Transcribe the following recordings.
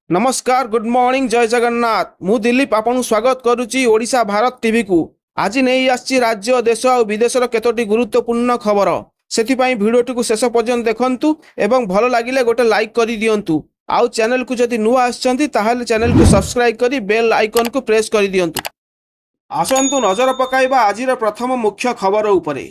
नमस्कार good morning जय जगन्नाथ मु दिलीप आपन स्वागत करुच्ची ओडिशा भारत टीवी को आज नहीं आसी राज्य देश और विदेशर केतोटी गुरुत्वपूर्ण खबर से भिडियोटी को शेष पर्यंत देखंतु एवं भल लगिले गोटे लाइक कर दियंतु आउ चैनल को जदि नुआ आछंती ताहाले चैनल को सब्सक्राइब करी बेल आइकन को प्रेस कर दियंतु। आसंतु नजर पकाइबा आजिर प्रथम मुख्य खबर उपरे।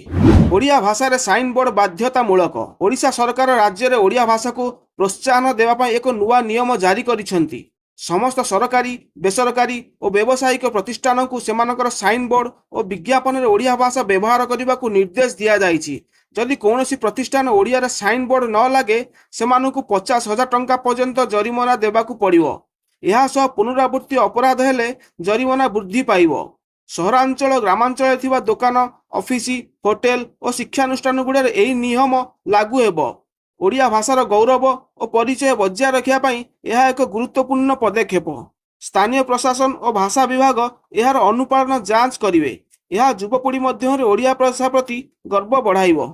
ओडिया भाषा रे साइन बोर्ड बाध्यतामूलक। ओडिशा सरकार राज्य रे ओडिया भाषा को प्रोत्साहन देवा पाई एक नुआ नियम जारी करिसेंती। समस्त सरकारी बेसरकारी और व्यावसायिक प्रतिष्ठान को सेमानकर साइन बोर्ड और विज्ञापन रे ओडिया भाषा व्यवहार करने को निर्देश दिया जाइछि। जदि कौनसी प्रतिष्ठान ओडिया रे साइन बोर्ड न लगे सेमानकु 50,000 टंका पर्यंत जरिमाना देबाकु पड़िबो। एहा सह पुनरावृत्ति अपराध हेले जरिमाना वृद्धि पाइबो। सहरांचल ग्रामांचल थिबा दुकान ऑफिस होटेल और शिक्षानुष्ठान गुड़े यही नियम लागू हेबो। ओडिया भाषार गौरव और परिचय बजाय रखिया पई यह एक गुरुत्वपूर्ण पदक्षेप। स्थानीय प्रशासन और भाषा विभाग यार अनुपालन जांच करिवे। यह युवपीढ़ी मध्य ओडिया भाषा प्रति गर्व बढ़ाइबो।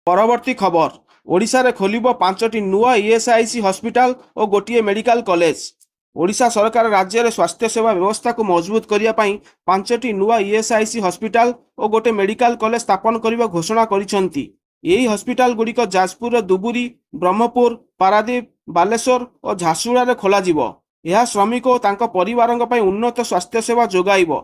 परवर्ती खबर। ओडिशा रे खोलिबो 5टी नुआ ईएसआईसी हॉस्पिटल और गोटिए मेडिकल कॉलेज। ओडिशा सरकार राज्य में स्वास्थ्य सेवा व्यवस्था को मजबूत करिया पई 5टी नुआ ईएसआईसी हॉस्पिटल और गोटे मेडिकल कॉलेज स्थापन करने घोषणा करिसेंती। यही हॉस्पिटल गुड़िक जाजपुर दुबुरी ब्रह्मपुर पारादीप बालेश्वर और झारसुगुड़ा रे खोला जिवो। यह श्रमिक और तांको परिवारंक पई उन्नत स्वास्थ्य सेवा जोगाइबो।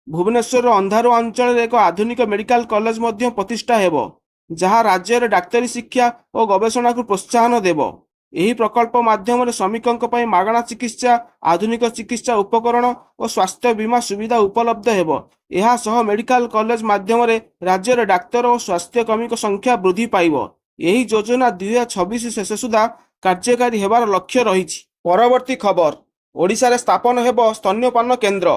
भुवनेश्वर अंधारू अंचल एक आधुनिक मेडिकल कॉलेज मध्य प्रतिष्ठा हेबो जहाँ राज्य में डाक्तरी शिक्षा और गवेषणा को प्रोत्साहन देव। यही प्रकल्प माध्यम श्रमिकों पर मागणा चिकित्सा आधुनिक चिकित्सा उपकरण और स्वास्थ्य बीमा सुविधा उपलब्ध हेब। यह सह मेडिकल कॉलेज माध्यम राज्य में डाक्तर और स्वास्थ्यकर्मी संख्या वृद्धि पाइब। यही योजना 2026 शेष सुधा कार्यकारी हेबार लक्ष्य रही। परवर्ती खबर। ओडिशा रे स्थापन हेब स्तन्यपान केन्द्र।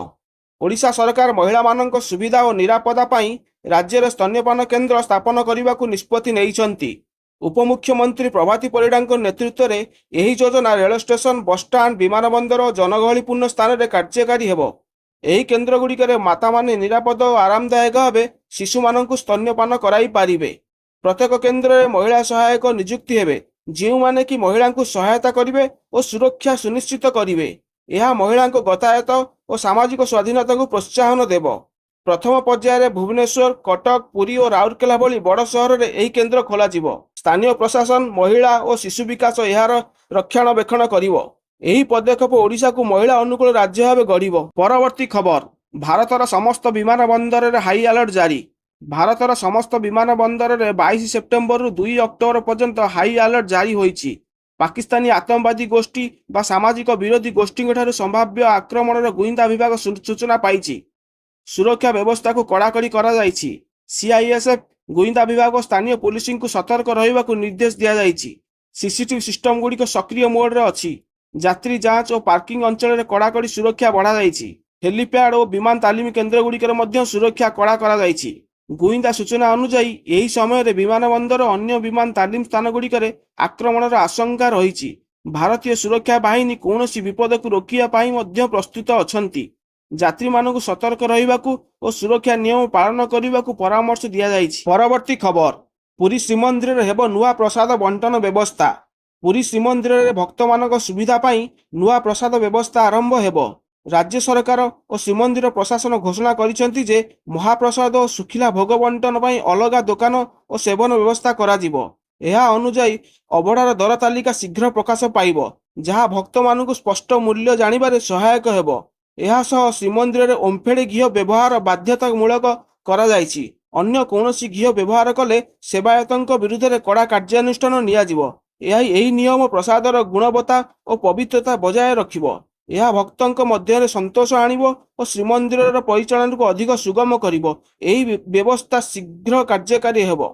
ओडिशा सरकार महिला मानक सुविधा और निरापदा पाई राज्य में स्तन्यपान केन्द्र स्थापन करने को निष्पत्ति नेइछंती। उपमुख्यमंत्री प्रभाती परिडा नेतृत्व में यही योजना रेल स्टेशन बसस्टाण्ड विमानबंदर और जनगहलीपूर्ण स्थान में कार्यकारी हेब। यही केन्द्र गुड़िक माता माने निरापद और आरामदायक भाव शिशु मानक स्तन्यपान कराई पारिबे। प्रत्येक केन्द्र में महिला सहायक नियुक्ति हेबे जो माने कि महिला को सहायता करिवे और सुरक्षा सुनिश्चित करिवे। यह महिला गतायत और सामाजिक स्वाधीनता को प्रोत्साहन देव। प्रथम पर्यायर भुवनेश्वर कटक पुरी और राउरकेला भली बड़ सहर में यही केन्द्र खोल। स्थानीय प्रशासन महिला और शिशु विकास यार रक्षणाबेक्षण करिवो। यही पदक्षेप ओडिशा को महिला अनुकूल राज्य भाव गढ़। परवर्ती खबर। भारतर समस्त विमान बंदर में हाई अलर्ट जारी। भारतर समस्त विमान बंदर में 22 सेप्टेम्बर 2 अक्टोबर पर्यंत हाई अलर्ट जारी होईछि। पाकिस्तानी आतंकवादी गोष्ठी बा सामाजिक विरोधी गोष्ठी संभाव्य आक्रमण गुइंदा विभाग सूचना पाई। सुरक्षा व्यवस्था को कड़ाकड़ी करा जाइछि। सीआईएसएफ गुइंदा विभाग और स्थानीय पुलिसिंग को सतर्क रहिबा को निर्देश दिया जाइछि। सीसीटीवी सिस्टम गुड़िक सक्रिय मोड रे अछि। यात्री जांच और पार्किंग अंचल में कड़ाकड़ी सुरक्षा बढ़ा जाइछि। हेलीपैड और विमान तालीम केन्द्र गुड़िक मध्य सुरक्षा कड़ा करा जाइछि। गुइंदा सूचना अनुसार यही समय विमान बंदर और अन्य विमान तालीम स्थान गुड़िक आक्रमण आशंका रही। भारतीय सुरक्षा बाहिनी कौन विपद को रोकिया पाई मध्य प्रस्तुत अछंती। यात्री मानक सतर्क रहिबाकु और सुरक्षा नियम पालन करने को परामर्श दिया जाइछि। परवर्ती खबर। पुरी श्रीमंदिर हेब नुआ प्रसाद बंटन व्यवस्था। पुरी श्रीमंदिर रे भक्त मानक सुविधा पाई नुआ प्रसाद व्यवस्था आरंभ हेब। राज्य सरकार और श्रीमंदिर प्रशासन घोषणा करिसेंती जे महाप्रसाद और सुखिला भोग बंटन पाई अलगा दुकान और सेवन व्यवस्था करा जिवो। यह अनुसार अबड़ार दर तालिका शीघ्र प्रकाश पाइब जहाँ भक्त मानक स्पष्ट मूल्य जानिबारे सहायक हेब। यह श्रीमंदिर में ओमफेड घी व्यवहार बाध्यतामूलक करा जाइछि। अन्य कौनसी घी व्यवहार कले सेवायतों विरुद्ध में कड़ा कार्यानुष्ठान नियाजिवो। यही नियम प्रसादर गुणवत्ता और पवित्रता बजाय रखिबो। यह भक्तों मध्य संतोष आनिबो और श्रीमंदिर परिचालन को अधिक सुगम करिबो। यही व्यवस्था शीघ्र कार्यकारी हेबो।